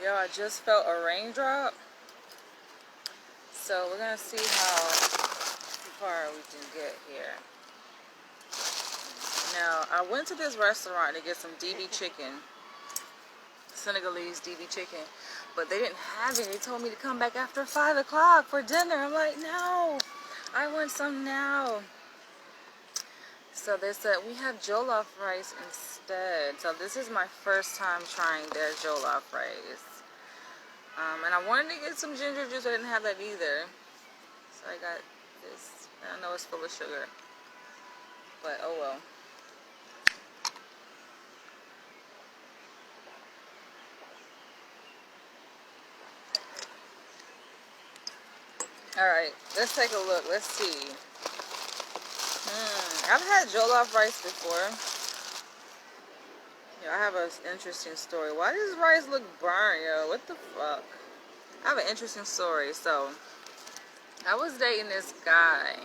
Yo, I just felt a raindrop. So we're gonna see how far we can get here. Now, I went to this restaurant to get some DB chicken, Senegalese DB chicken, but they didn't have it. They told me to come back after 5 o'clock for dinner. I'm like, no, I want some now. So they said we have jollof rice instead. So this is my first time trying their jollof rice. And I wanted to get some ginger juice. I didn't have that either. So I got this. I know it's full of sugar, but oh well. Alright, let's take a look. Let's see. I've had jollof rice before. I have an interesting story. Why does rice look burnt, yo? What the fuck? I have an interesting story. So, I was dating this guy.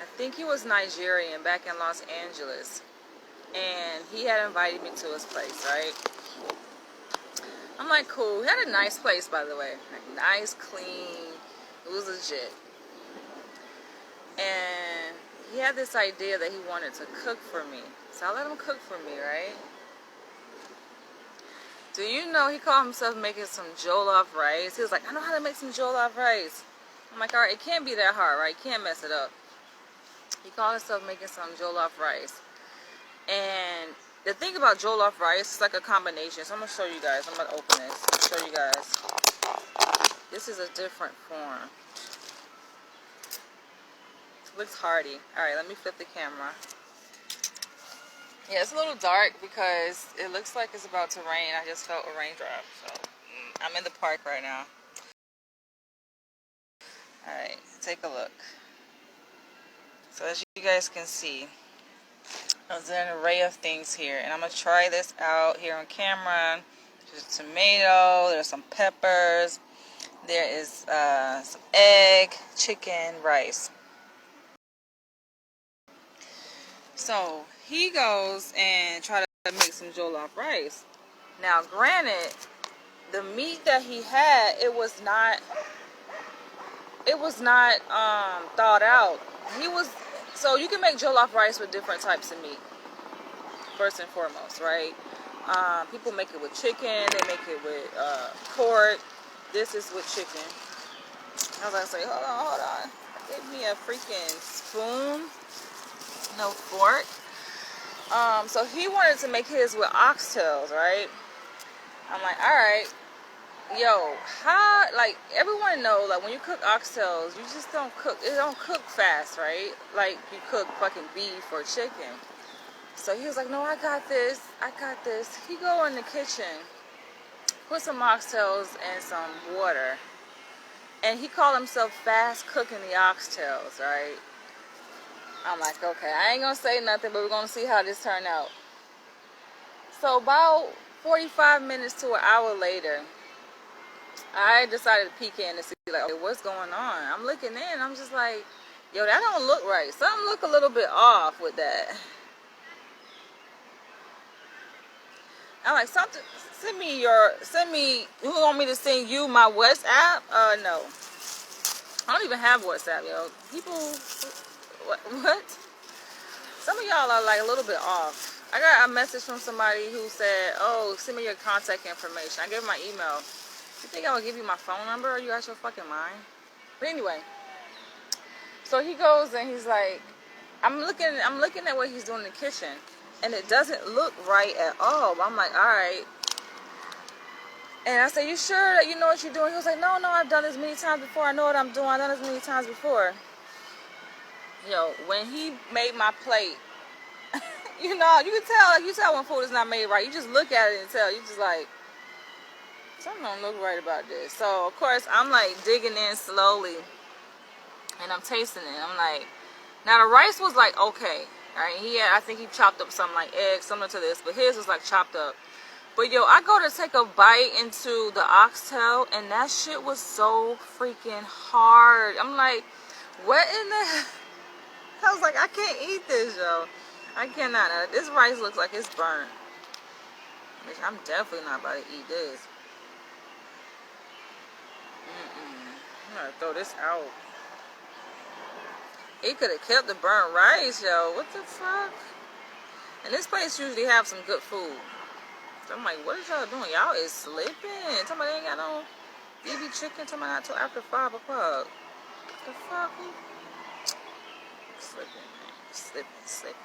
I think he was Nigerian back in Los Angeles. And he had invited me to his place, right? I'm like, cool. He had a nice place, by the way. Like, nice, clean. It was legit. And he had this idea that he wanted to cook for me. So I let him cook for me, right? Do you know he called himself making some jollof rice? He was like, I know how to make some jollof rice. I'm like, alright, it can't be that hard, right? You can't mess it up. He called himself making some jollof rice. And the thing about jollof rice, it's like a combination. So I'm going to show you guys. I'm going to open this. Show you guys. This is a different form. It looks hearty. Alright, let me flip the camera. Yeah, it's a little dark because it looks like it's about to rain. I just felt a raindrop. So I'm in the park right now. Alright, take a look. So as you guys can see, there's an array of things here. And I'm going to try this out here on camera. There's a tomato, there's some peppers, there is some egg, chicken, rice. So he goes and try to make some jollof rice. Now granted, the meat that he had, it was not thawed out. So you can make jollof rice with different types of meat, first and foremost, right? People make it with chicken, they make it with pork. This is with chicken. I was like, say, hold on. Give me a freaking spoon, no fork. So he wanted to make his with oxtails, right? I'm like, alright. Yo, how, like, everyone knows, like, when you cook oxtails, you just don't cook, it don't cook fast, right? Like, you cook fucking beef or chicken. So he was like, no, I got this. He go in the kitchen, put some oxtails and some water, and he called himself fast cooking the oxtails, right? I'm like, okay, I ain't gonna say nothing, but we're gonna see how this turned out. So about 45 minutes to an hour later, I decided to peek in to see, like, okay, what's going on? I'm looking in, I'm just like, yo, that don't look right. Something look a little bit off with that. I'm like, send me, you want me to send you my WhatsApp? No. I don't even have WhatsApp, yo. People, what? Some of y'all are like a little bit off. I got a message from somebody who said, oh, send me your contact information. I gave him my email. You think I would give you my phone number? Are you out your fucking mind? But anyway, so he goes and he's like, I'm looking at what he's doing in the kitchen, and it doesn't look right at all. But I'm like, all right. And I said, you sure that you know what you're doing? He was like, no, I've done this many times before. I know what I'm doing. I've done this many times before. Yo, when he made my plate, you know, you can tell when food is not made right. You just look at it and tell. You just like, something don't look right about this. So, of course, I'm like digging in slowly, and I'm tasting it. I'm like, now the rice was like, okay, right? I think he chopped up something like eggs, similar to this, but his was like chopped up. But yo, I go to take a bite into the oxtail, and that shit was so freaking hard. I'm like, what in the... I was like, I can't eat this, yo. I cannot. This rice looks like it's burnt. I'm definitely not about to eat this. I'm gonna throw this out. He could have kept the burnt rice, yo. What the fuck? And this place usually have some good food. So I'm like, what is y'all doing? Y'all is slipping. Somebody ain't got no BB chicken. Somebody not till after 5 o'clock. The fuck? Slipping, man. Slipping.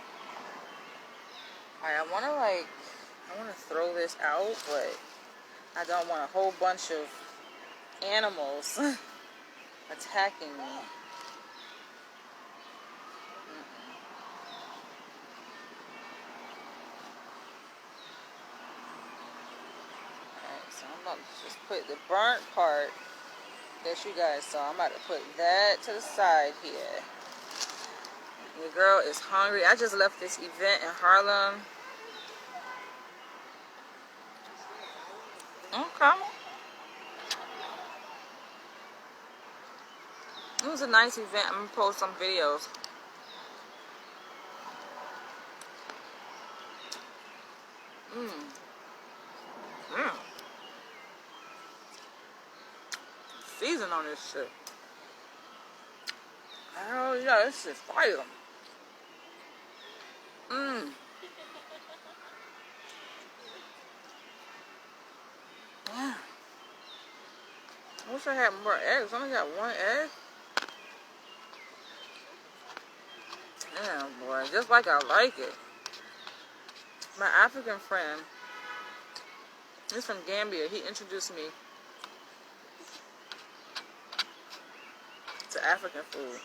Alright, I wanna throw this out, but I don't want a whole bunch of animals attacking me. Alright, so I'm about to just put the burnt part that you guys saw. I'm about to put that to the side here. Your girl is hungry. I just left this event in Harlem. Okay. It was a nice event. I'm going to post some videos. Season on this shit. Hell yeah, this shit's fire. Yeah. I wish I had more eggs. I only got one egg. Damn, boy. Just like I like it. My African friend, he's from Gambia. He introduced me to African food.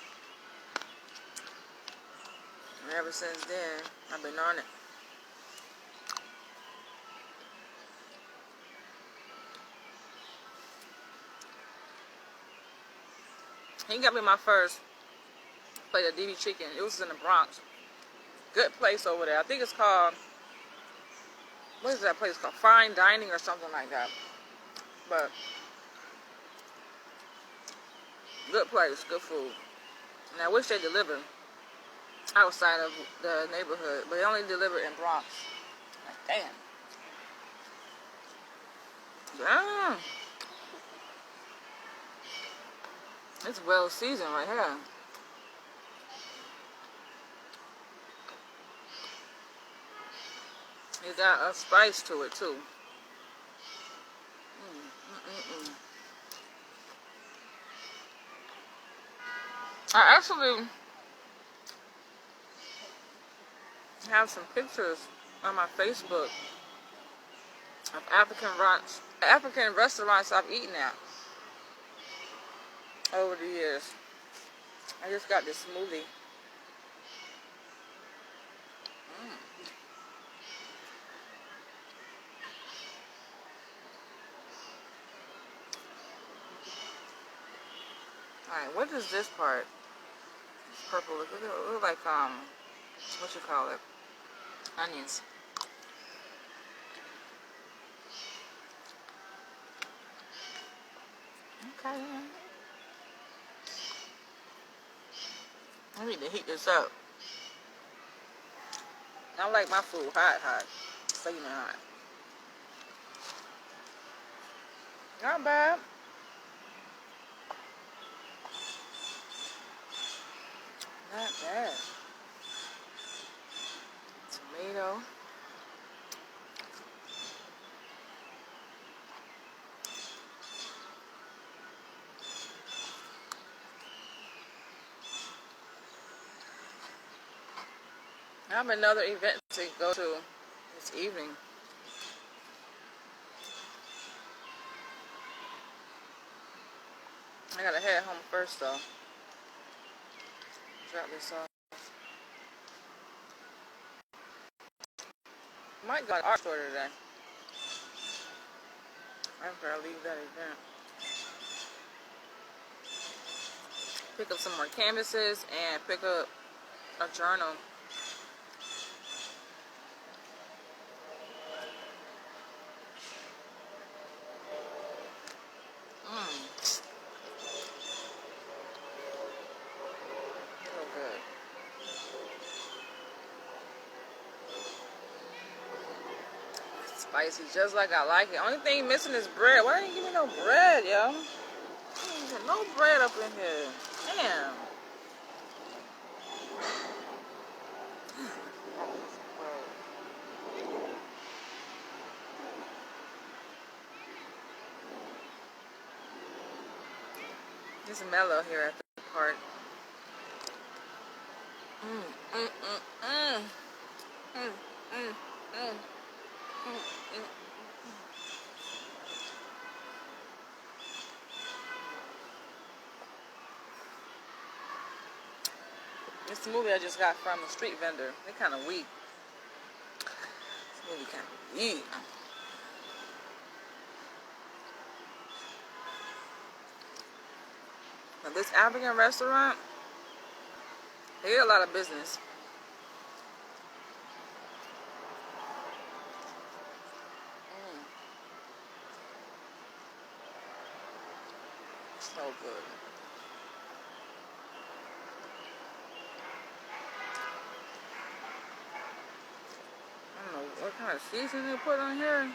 And ever since then, I've been on it. He got me my first plate of DB chicken. It was in the Bronx. Good place over there. I think it's called, what is that place called? Fine Dining or something like that. But good place, good food. And I wish they delivered outside of the neighborhood, but they only deliver in Bronx. Like, damn. Damn. It's well seasoned right here. It got a spice to it too. I actually have some pictures on my Facebook of African restaurants I've eaten at over the years. I just got this smoothie. Alright, what is this part? This purple, look like, what you call it? Onions. Okay. I need to heat this up. I like my food hot. Steaming hot. Not bad. Not bad. Tomato. I have another event to go to this evening. I gotta head home first though. Drop this off. Might go to the art store today. After I leave that event. Pick up some more canvases and pick up a journal. So good. Spicy, just like I like it. Only thing missing is bread. Why didn't you give me no bread, yo? There's no bread up in here. Damn. It's mellow here at the park. This smoothie I just got from the street vendor. They're kind of weak. This smoothie kind of weak. Now this African restaurant, they get a lot of business. So good. I don't know what kind of seasoning they put on here.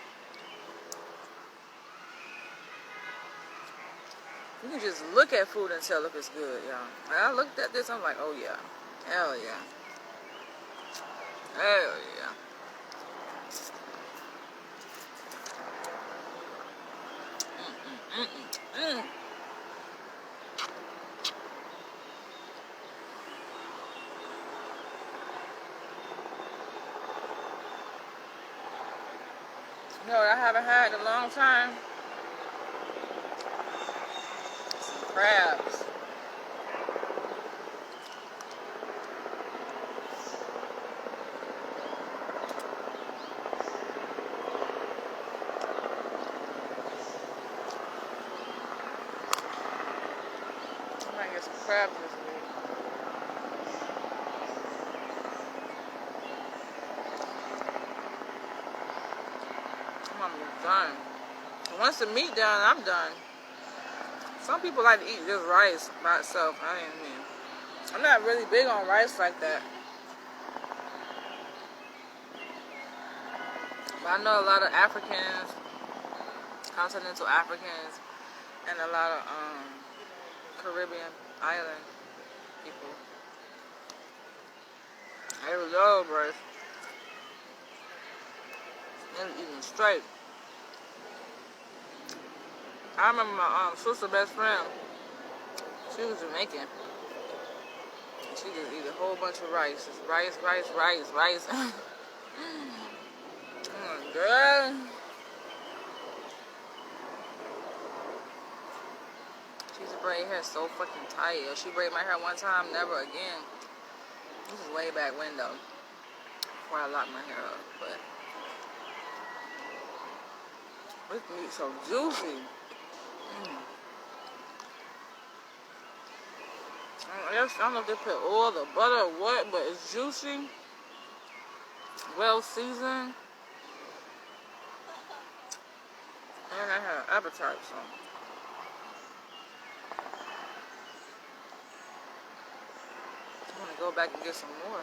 You can just look at food and tell if it's good, y'all. When I looked at this, I'm like, oh yeah. Hell yeah. Hell yeah. You know what I haven't had in a long time? Some crabs. I might get some crabs this week. I'm almost done. Once the meat done, I'm done. Some people like to eat just rice by itself. I'm not really big on rice like that. But I know a lot of Africans, continental Africans, and a lot of Caribbean island people. They love rice. They're eating straight. I remember my sister's best friend. She was Jamaican. She just eat a whole bunch of rice. It's rice. Girl. She used to braid hair so fucking tight. She braided my hair one time, never again. This is way back when though, before I locked my hair up. But this meat so juicy. I don't know if they put oil or butter or what, but it's juicy, well seasoned, and I had an appetite, so. I'm gonna go back and get some more.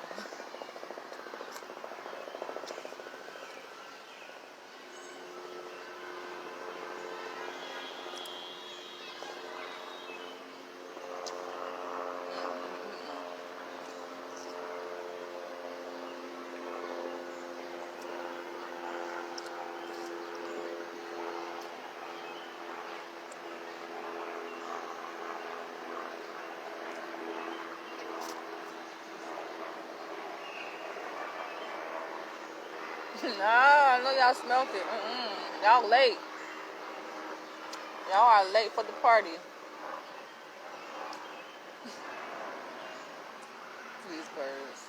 Nah, I know y'all smelt it. Y'all late. Y'all are late for the party. These birds.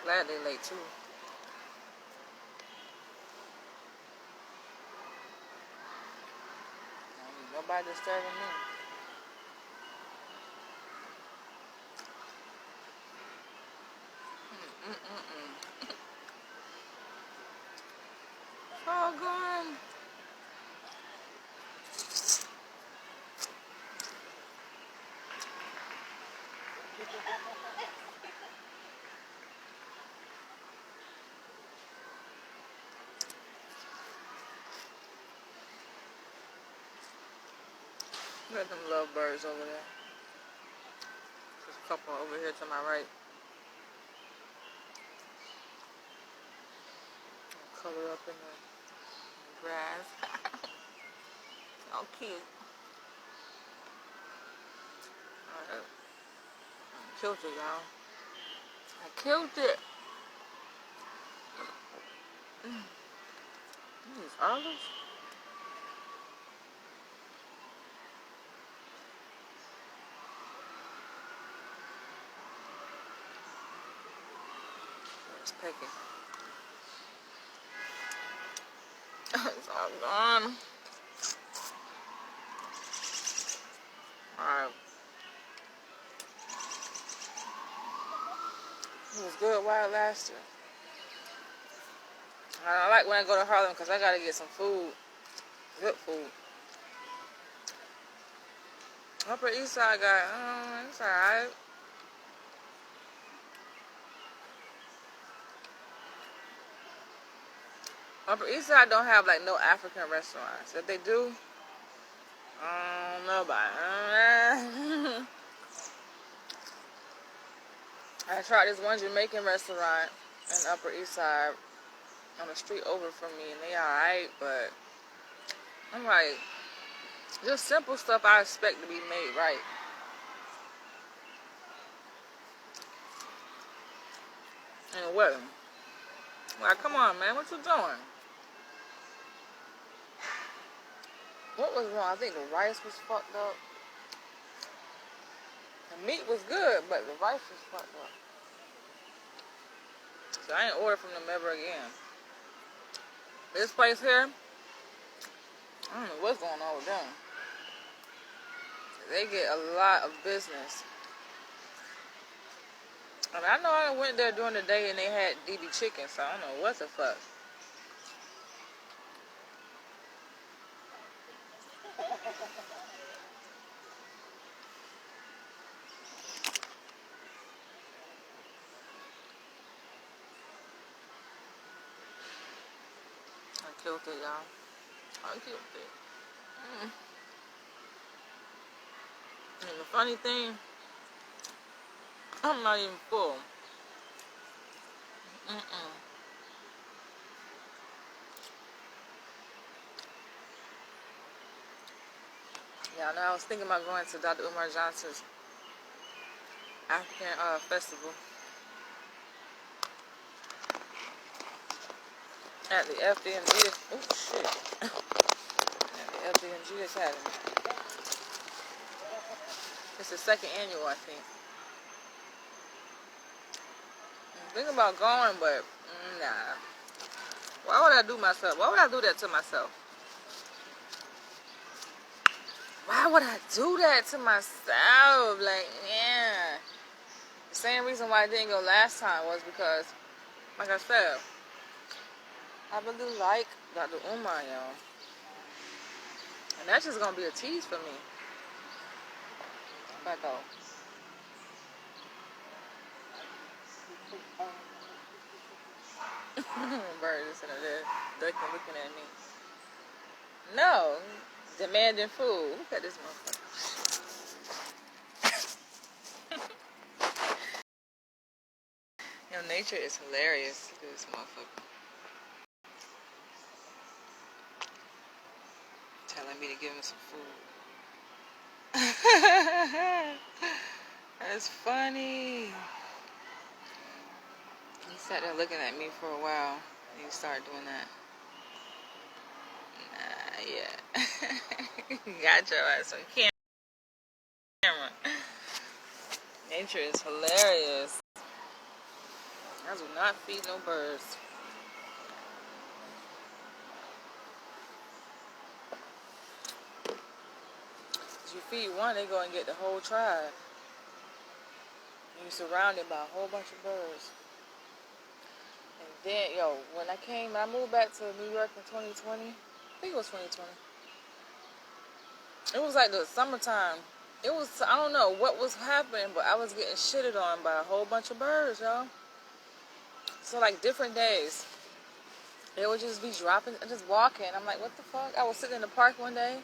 Glad they late too. Nobody disturbing me. Oh, good. Look at them lovebirds over there. There's a couple over here to my right. Color up in the grass. Oh, cute. Alright. I killed it, y'all. I killed it. These olives. It's pecking. It's all gone. Alright. It was good while it lasted. I like when I go to Harlem because I gotta get some food. Good food. Upper East Side got, it's alright. Upper East Side don't have like no African restaurants. If they do, I don't know about it. I tried this one Jamaican restaurant in Upper East Side on the street over from me, and they alright, but I'm like, just simple stuff I expect to be made right. And it wasn't. Like, come on, man, what you doing? What was wrong? I think the rice was fucked up. The meat was good, but the rice was fucked up. So I ain't order from them ever again. This place here, I don't know what's going on with them. They get a lot of business. I mean, I know I went there during the day and they had DB chicken, so I don't know what the fuck. I killed it, y'all. I killed it. And the funny thing, I'm not even full. Yeah, I know I was thinking about going to Dr. Umar Johnson's African festival at the FDMG. Oh shit! At the FDMG Academy. It's the second annual, I think. I'm thinking about going, but nah. Why would I do myself? Why would I do that to myself? Why would I do that to myself? Like, yeah. The same reason why I didn't go last time was because, like I said, I really like Dr. Umar, y'all. And that's just gonna be a tease for me. If I go. Bird is sitting there ducking, looking at me. No, demanding food. Look at this motherfucker. Nature is hilarious. Look at this motherfucker. Telling me to give him some food. That's funny. He sat there looking at me for a while. And he started doing that. Yeah. Got your ass on camera. Nature is hilarious. I do not feed no birds. If you feed one, they go and get the whole tribe. You're surrounded by a whole bunch of birds. And then, when I moved back to New York in 2020, I think it was 2020. It was like the summertime. It was, I don't know what was happening, but I was getting shitted on by a whole bunch of birds, y'all. So, like, different days, they would just be dropping and just walking. I'm like, what the fuck? I was sitting in the park one day.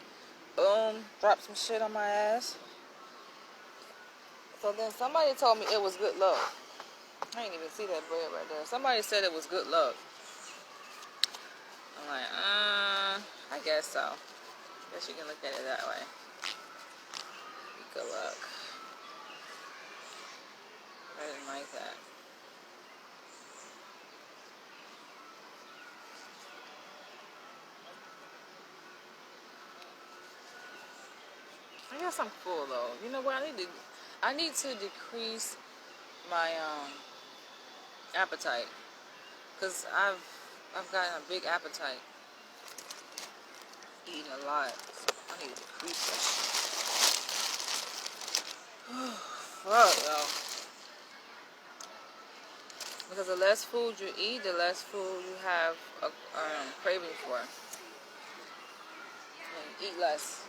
Boom. Drop some shit on my ass. So then somebody told me it was good luck. I didn't even see that bread right there. Somebody said it was good luck. I'm like, I guess so. Guess you can look at it that way. Good luck. I didn't like that. I guess I'm full though. You know what? I need to decrease my appetite, cause I've gotten a big appetite eating a lot. So I need to decrease that shit. Fuck yo. Because the less food you eat, the less food you have a craving for. And eat less.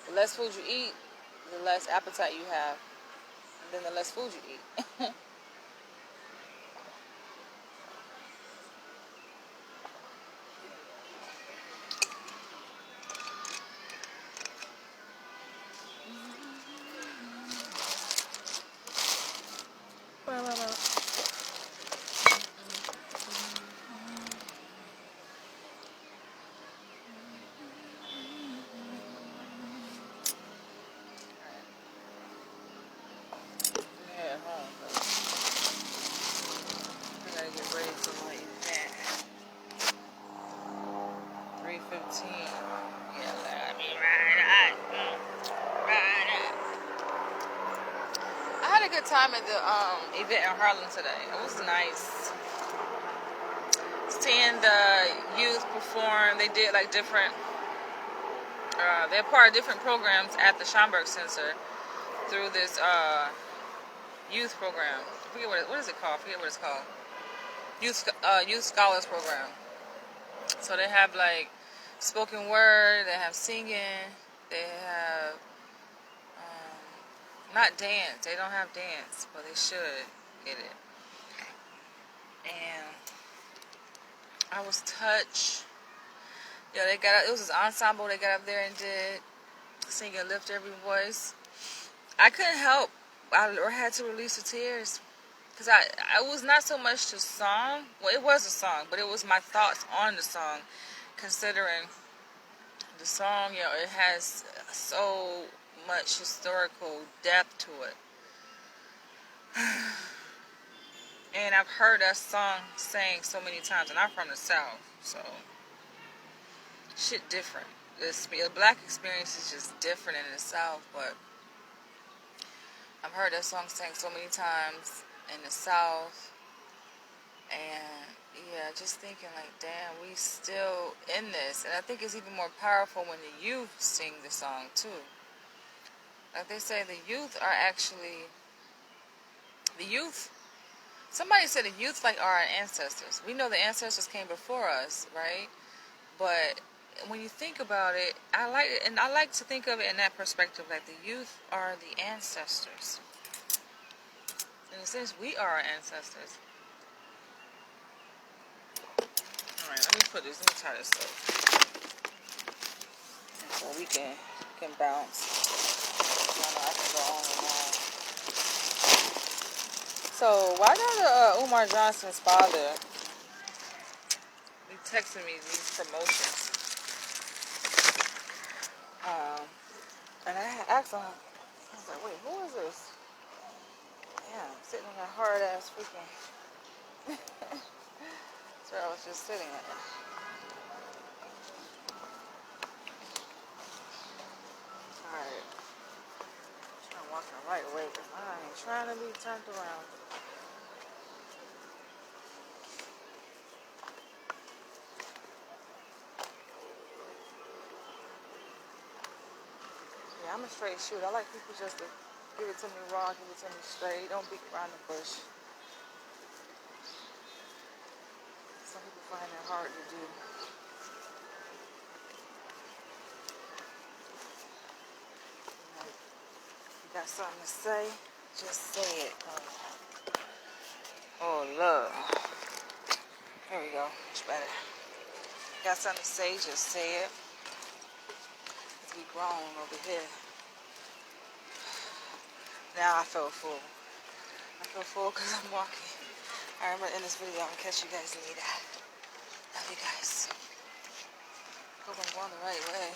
The less food you eat, the less appetite you have, and then the less food you eat. Yeah, home. I gotta get ready for my event. 3:15. Yeah, let me ride out. Ride out. I had a good time at the event in Harlem today. It was nice. Seeing the youth perform. They did like different. They're part of different programs at the Schomburg Center through this youth program. I forget what is it called? I forget what it's called. Youth Scholars Program. So they have like spoken word, they have singing, they have not dance. They don't have dance, but they should get it. And I was touched. Yeah, they got it was this ensemble. They got up there and did sing and lift every voice. I couldn't help. I had to release the tears. Because I was not so much the song. Well, it was a song, but it was my thoughts on the song. Considering the song, you know, it has so much historical depth to it. And I've heard that song sang so many times. And I'm from the South, so shit different. The black experience is just different in the South, but I've heard that song sang so many times in the South, and yeah, just thinking like, damn, we still in this. And I think it's even more powerful when the youth sing the song too. Like they say, the youth are actually somebody said the youth like are our ancestors. We know the ancestors came before us, right? But when you think about it, I like to think of it in that perspective, like the youth are the ancestors. In a sense, we are our ancestors. Alright, let me tie this up. So we can bounce. I can go on and on. So, why got Umar Johnson's father be texting me these promotions? And I asked him, I was like, wait, who is this? Yeah, I'm sitting on that hard ass freaking. That's where I was just sitting at. Alright. I'm trying to walk the right way because I ain't trying to be turned around. Yeah, I'm a straight shooter. I like people just to give it to me raw, give it to me straight. Don't beat around the bush. Some people find that hard to do. You got something to say? Just say it. Oh, love. There we go. Much better. Got something to say? Just say it. be grown over here. Now I feel full. I feel full because I'm walking. Alright, I'm going to end this video. I'm going to catch you guys later. Love you guys. Hope I'm going the right way.